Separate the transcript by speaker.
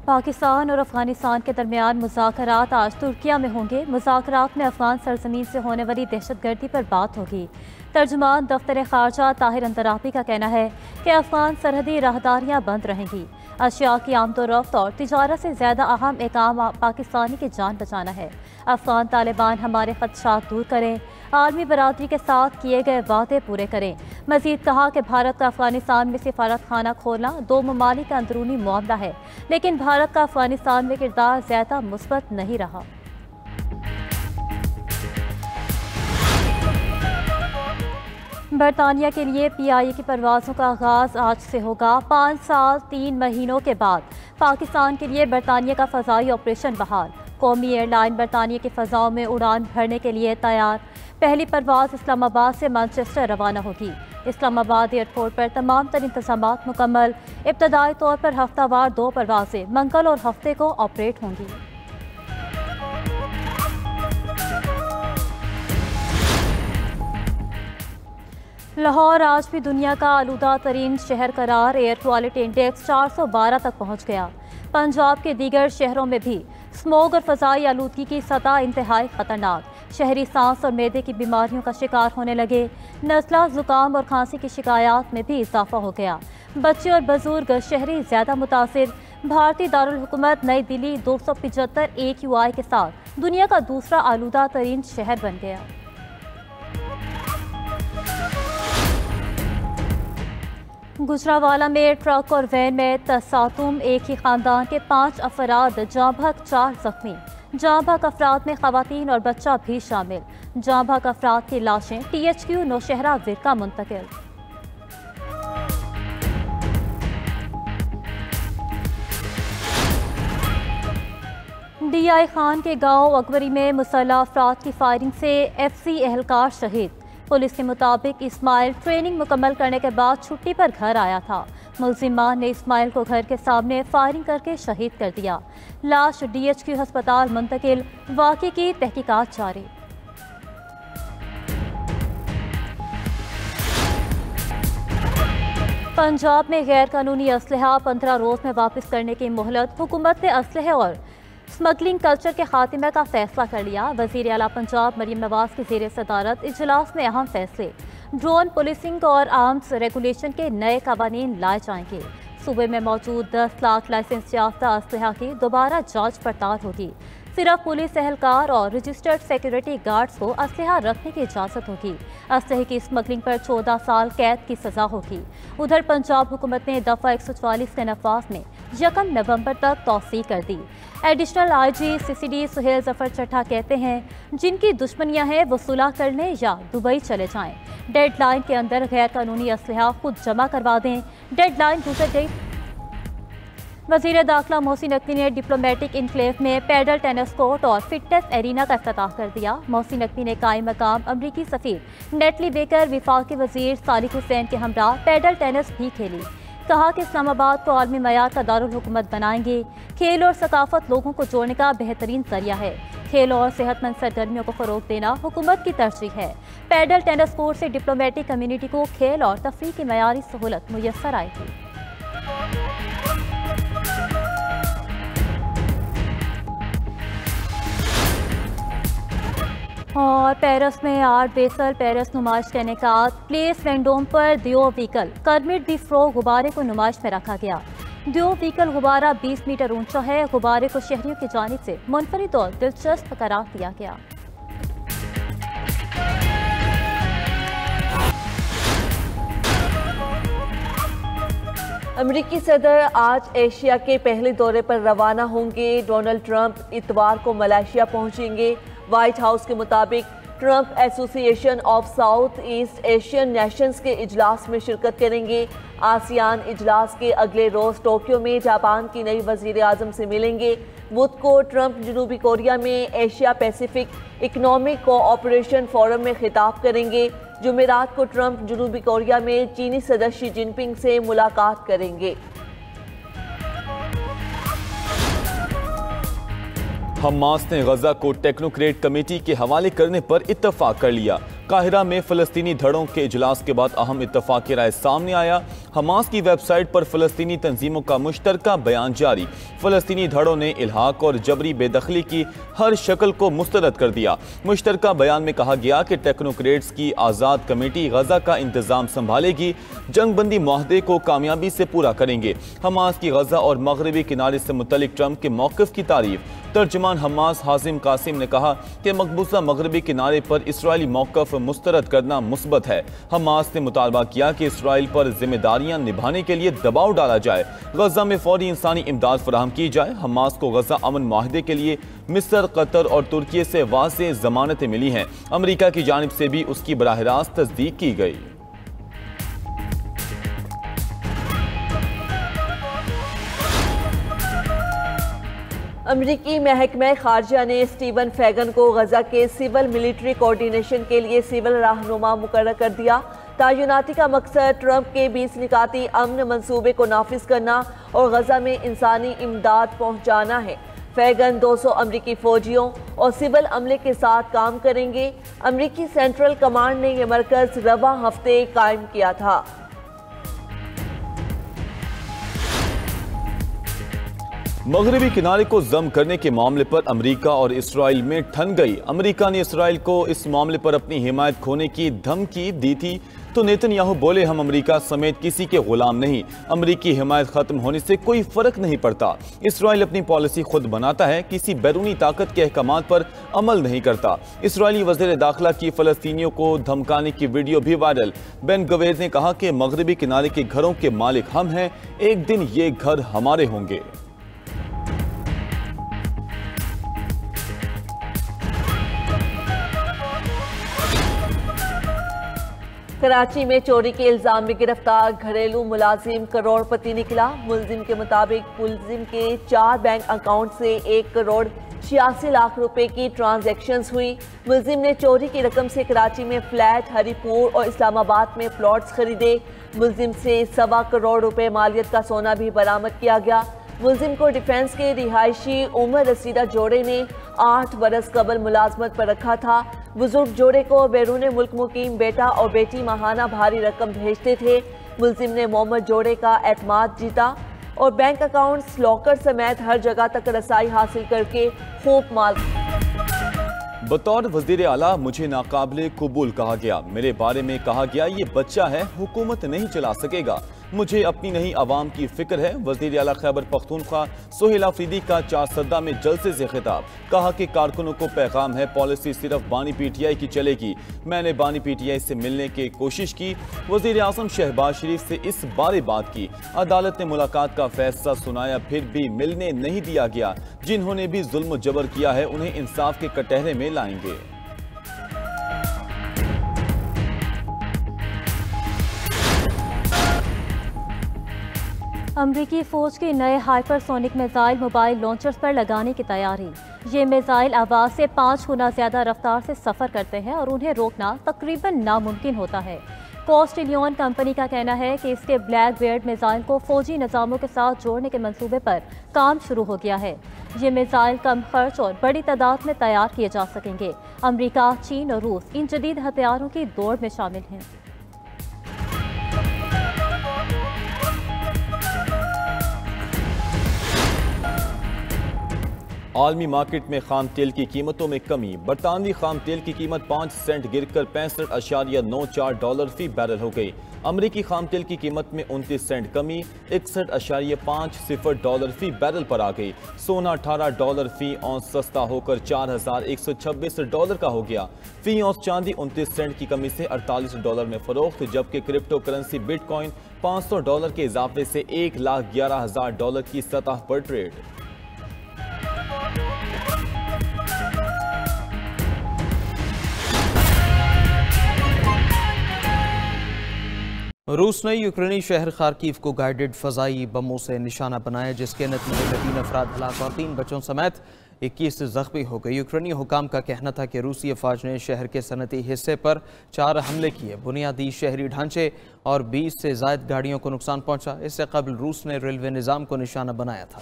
Speaker 1: पाकिस्तान और अफगानिस्तान के दरमियान मुज़ाकरात आज तुर्किया में होंगे। मुज़ाकरात में अफगान सरजमीन से होने वाली दहशतगर्दी पर बात होगी। तर्जुमान दफ्तर ख़ारजा ताहिर अंतराबी का कहना है कि अफगान सरहदी राहदारियाँ बंद रहेंगी। अशिया की आमदोरफ्त और तिजारत से ज़्यादा अहम एकाम पाकिस्तानी की जान बचाना है। अफगान तालिबान हमारे खदशात दूर करें, आलमी बरादरी के साथ किए गए वादे पूरे करें। मजीद कहा कि भारत का अफगानिस्तान में सिफारत खाना खोलना दो ममालिक का अंदरूनी मामला है, लेकिन भारत का अफगानिस्तान में किरदार ज़्यादा मुस्बत नहीं रहा। बरतानिया के लिए PIA की परवाज़ों का आगाज़ आज से होगा। 5 साल 3 महीनों के बाद पाकिस्तान के लिए बरतानिया का फ़ज़ाई ऑपरेशन बहाल। कौमी एयरलाइन बरतानिया की फ़ज़ाओं में उड़ान भरने के लिए तैयार। पहली परवाज़ इस्लामाबाद से मैनचेस्टर रवाना होगी। इस्लामाबाद एयरपोर्ट पर तमाम तर इंतज़ामात मुकम्मल। इब्तदाई तौर पर हफ्तावार 2 परवाज़ें मंगल और हफ्ते को ऑपरेट होंगी। लाहौर आज भी दुनिया का आलूदा तरीन शहर करार। एयर क्वालिटी इंडेक्स 412 तक पहुँच गया। पंजाब के दीगर शहरों में भी स्मोग और फ़ज़ाई आलूदगी की सतह इंतहाई ख़तरनाक। शहरी सांस और मैदे की बीमारियों का शिकार होने लगे। नज़ला, ज़ुकाम और खांसी की शिकायत में भी इजाफा हो गया। बच्चे और बुजुर्ग शहरी ज़्यादा मुतासिर। भारतीय दारुल हुकूमत नई दिल्ली 275 AQI के साथ दुनिया का दूसरा आलूदा तरीन शहर बन गया। गुजरावाला में ट्रक और वैन में तसातुम। एक ही खानदान के 5 अफराद जाँ बहक, 4 जख्मी। जाँ बहक अफराद में खवातीन और बच्चा भी शामिल। जाँ बहक अफराद की लाशें THQ नौशहरा विरका मुंतकिल। DI खान के गांव अकबरी में मुसल्लह अफराद की फायरिंग से FC एहलकार शहीद। पुलिस के मुताबिक इस्माइल ट्रेनिंग मुकम्मल करने के बाद छुट्टी पर घर आया था। मुलजिमान ने इस्माइल को घर के सामने फायरिंग करके शहीद कर दिया। लाश DHQ अस्पताल मुंतकिल। वाक़े की तहकीकात जारी। पंजाब में गैर कानूनी असलहा 15 रोज़ में वापस करने की मोहलत। हुकूमत ने असलहे और स्मगलिंग कल्चर के खात्मे का फैसला कर लिया। वज़ीर आला पंजाब मरीम नवाज की ज़ेर सदारत इजलास में अहम फैसले। ड्रोन पुलिसिंग और आर्म्स रेगुलेशन के नए कवानीन लाए जाएंगे। सूबे में मौजूद 10 लाख लाइसेंस याफ्ता असलहा की दोबारा जांच पड़ताल होगी। सिर्फ पुलिस एहलकार और रजिस्टर्ड सिक्योरिटी गार्ड्स को असलहा रखने की इजाज़त होगी। असलहे की स्मगलिंग पर 14 साल कैद की सज़ा होगी। उधर पंजाब हुकूमत ने दफ़ा 144 के नफाज में 1 नवंबर तक तौसीक कर दी। Additional IG CCD Suhail Zafar Chatta कहते हैं, जिनकी दुश्मनियां हैं वो सुलह करने या दुबई चले जाएं। डेडलाइन के अंदर गैर कानूनी असलहा खुद जमा करवा दें। डेडलाइन गुजर गई। वज़ीर दाखिला मोहसिन नकवी ने डिप्लोमेटिक इनक्लेव में पैडल टेनिस कोर्ट और फिटनेस एरिना का इफ्तिताह कर दिया। मोहसिन नकवी ने कायम मकाम अमरीकी सफ़ीर नेटली बेकर, विफाकी वज़ीर सालिक हुसैन के हमरा पैडल टेनिस भी खेली। कहा कि इस्लामाबाद को आलमी मयार का दारुल हुकूमत बनाएंगे। खेल और सकाफत लोगों को जोड़ने का बेहतरीन जरिया है। खेल और सेहतमंद सरगर्मियों को फ़रोग देना हुकूमत की तरजीह है। पैडल टेनिस कोर्ट से डिप्लोमेटिक कम्यूनिटी को खेल और तफरीह की मयारी सहूलत मुयस्सर आएगी। और पेरिस में आर्ट बेसल पेरिस नुमाइश के इनेकाद। प्लेस वेंडोम पर दियो व्हीकल करमिट दी फ्रो गुब्बारे को नुमाइश में रखा गया। दियो व्हीकल गुब्बारा 20 मीटर ऊंचा है। गुब्बारे को शहरियों की जानिब से मुनफरिद और दिलचस्प करार दिया गया।
Speaker 2: अमरीकी सदर आज एशिया के पहले दौरे पर रवाना होंगे। डोनाल्ड ट्रंप इतवार को मलेशिया पहुंचेंगे। व्हाइट हाउस के मुताबिक Trump association of south east Asian Nations के इजलास में शिरकत करेंगे। आसियान इजलास के अगले रोज़ टोक्यो में जापान की नई वज़ीर आज़म से मिलेंगे। बुध को ट्रंप जनूबी कोरिया में Asia Pacific economic cooperation forum में खिताब करेंगे। जुमेरात को ट्रंप जनूबी कोरिया में चीनी सदर शी जिनपिंग से मुलाकात करेंगे।
Speaker 3: हमास ने गजा को टेक्नोक्रेट कमेटी के हवाले करने पर इत्तफाक कर लिया। काहिरा में फ़लस्तीनी धड़ों के इजलास के बाद अहम इत्तफाक़ी राय सामने आया। हमास की वेबसाइट पर फ़लस्तीनी तंजीमों का मुश्तरका बयान जारी। फ़लस्तीनी धड़ों ने इल्हाक और जबरी बेदखली की हर शक्ल को मुस्तरद कर दिया। मुश्तरका बयान में कहा गया कि टेक्नोक्रेट्स की आज़ाद कमेटी गजा का इंतज़ाम संभालेगी, जंगबंदी मुआहदे को कामयाबी से पूरा करेंगे। हमास की गजा और मगरबी किनारे से मुतल्लिक ट्रंप के मौक़िफ़ की तारीफ। तर्जुमान हमास हाजिम कासिम ने कहा कि मकबूजा मगरबी किनारे पर इसराइली मौक़िफ़ मुस्तरद करना मुस्बत है। हमास ने मुतालबा किया कि इसराइल पर जिम्मेदारियां निभाने के लिए दबाव डाला जाए, गजा में फौरी इंसानी इमदाद फराहम की जाए। हमास को गजा अमन मुआहदे के लिए मिस्र, कतर और तुर्की से वाज़ेह ज़मानतें मिली हैं। अमरीका की जानिब से भी उसकी बराह रास्त तस्दीक की गई।
Speaker 2: अमरीकी महकमा खारजा ने स्टीवन फैगन को गजा के सिविल मिलिट्री कोऑर्डिनेशन के लिए सिविल रहनुमा मुकर्रर कर दिया। तैनाती का मकसद ट्रंप के 20 निकाती अमन मंसूबे को नाफिज करना और गजा में इंसानी इमदाद पहुंचाना है। फैगन 200 अमरीकी फौजियों और सिविल अमले के साथ काम करेंगे। अमरीकी सेंट्रल कमांड ने यह मरकज रवा हफ्ते कायम किया था।
Speaker 3: मगरबी किनारे को जम करने के मामले पर अमेरिका और इसराइल में ठन गई। अमेरिका ने इसराइल को इस मामले पर अपनी हिमायत खोने की धमकी दी थी तो नेतन्याहू बोले, हम अमेरिका समेत किसी के गुलाम नहीं, अमेरिकी हिमायत खत्म होने से कोई फर्क नहीं पड़ता। इसराइल अपनी पॉलिसी खुद बनाता है, किसी बैरूनी ताकत के अहकामात पर अमल नहीं करता। इसराइली वज़ीर दाखिला की फ़लस्तीनियों को धमकाने की वीडियो भी वायरल। बेन गवेर ने कहा कि मगरबी किनारे के घरों के मालिक हम हैं, एक दिन ये घर हमारे होंगे।
Speaker 2: कराची में चोरी के इल्जाम में गिरफ्तार घरेलू मुलाजिम करोड़पति निकला। मुलजिम के मुताबिक मुलजिम के 4 बैंक अकाउंट से 1 करोड़ 86 लाख रुपए की ट्रांजैक्शंस हुई। मुलजिम ने चोरी की रकम से कराची में फ्लैट, हरीपुर और इस्लामाबाद में प्लॉट्स खरीदे। मुलजिम से 1.25 करोड़ रुपए मालियत का सोना भी बरामद किया गया। मुलजिम को डिफेंस के रिहायशी उमर रसीदा जोड़े ने 8 बरस कबल मुलाजमत पर रखा था। बुजुर्ग जोड़े को बैरून मुल्क मुकीम बेटा और बेटी माहाना भारी रकम भेजते थे। मुलजिम ने मोहम्मद जोड़े का एतमाद जीता और बैंक अकाउंट्स, लॉकर समेत हर जगह तक रसाई हासिल करके खूब माल।
Speaker 3: बतौर वज़ीर आला मुझे नाकाबिले कबूल कहा गया। मेरे बारे में कहा गया ये बच्चा है, हुकूमत नहीं चला सकेगा, मुझे अपनी नहीं आवाम की फिक्र है। वज़ीर आला खैबर पख्तूनख्वा सोहेल अफरीदी का 4 सद्दा में जलसे से खिताब। कहा कि कारकुनों को पैगाम है, पॉलिसी सिर्फ बानी पीटीआई की चलेगी। मैंने बानी पीटीआई से मिलने की कोशिश की, वज़ीर आज़म शहबाज शरीफ से इस बारे बात की। अदालत ने मुलाकात का फैसला सुनाया, फिर भी मिलने नहीं दिया गया। जिन्होंने भी जुल्म जबर किया है उन्हें इंसाफ के कटहरे में लाएंगे।
Speaker 1: अमरीकी फौज के नए हाइपरसोनिक मिसाइल मोबाइल लॉन्चर्स पर लगाने की तैयारी। ये मिसाइल आवाज़ से 5 गुना ज़्यादा रफ्तार से सफ़र करते हैं और उन्हें रोकना तकरीबन नामुमकिन होता है। कोस्टिलियन कंपनी का कहना है कि इसके ब्लैक बेयर्ड मिसाइल को फौजी निज़ामों के साथ जोड़ने के मंसूबे पर काम शुरू हो गया है। ये मिसाइल कम खर्च और बड़ी तादाद में तैयार किए जा सकेंगे। अमरीका, चीन और रूस इन जदीद हथियारों की दौड़ में शामिल हैं।
Speaker 3: आलमी मार्केट में खाम तेल की कीमतों में कमी। बरतानवी खाम तेल की कीमत 5 सेंट गिरकर $65.94 फी बैरल हो गई। अमरीकी खाम तेल की कीमत में 29 सेंट कमी $61.50 फी बैरल पर आ गई। सोना $18 फी औंस सस्ता होकर $4126 का हो गया। फी औंस चांदी 29 सेंट की कमी से $48 में फरोख्त, जबकि क्रिप्टो करेंसी बिटकॉइन $500 के इजाफे से $1,11,000 की सतह पर ट्रेड।
Speaker 4: रूस ने यूक्रेनी शहर खार्किव को गाइडेड फ़ज़ाई बमों से निशाना बनाया, जिसके नतीजे में 3 अफराद हलाक और 3 बच्चों समेत 21 जख्मी हो गए। यूक्रेनी हुकाम का कहना था कि रूसी अफवाज ने शहर के सनती हिस्से पर 4 हमले किए, बुनियादी शहरी ढांचे और 20 से ज़ायद गाड़ियों को नुकसान पहुंचा। इससे कबल रूस ने रेलवे निज़ाम को निशाना बनाया था।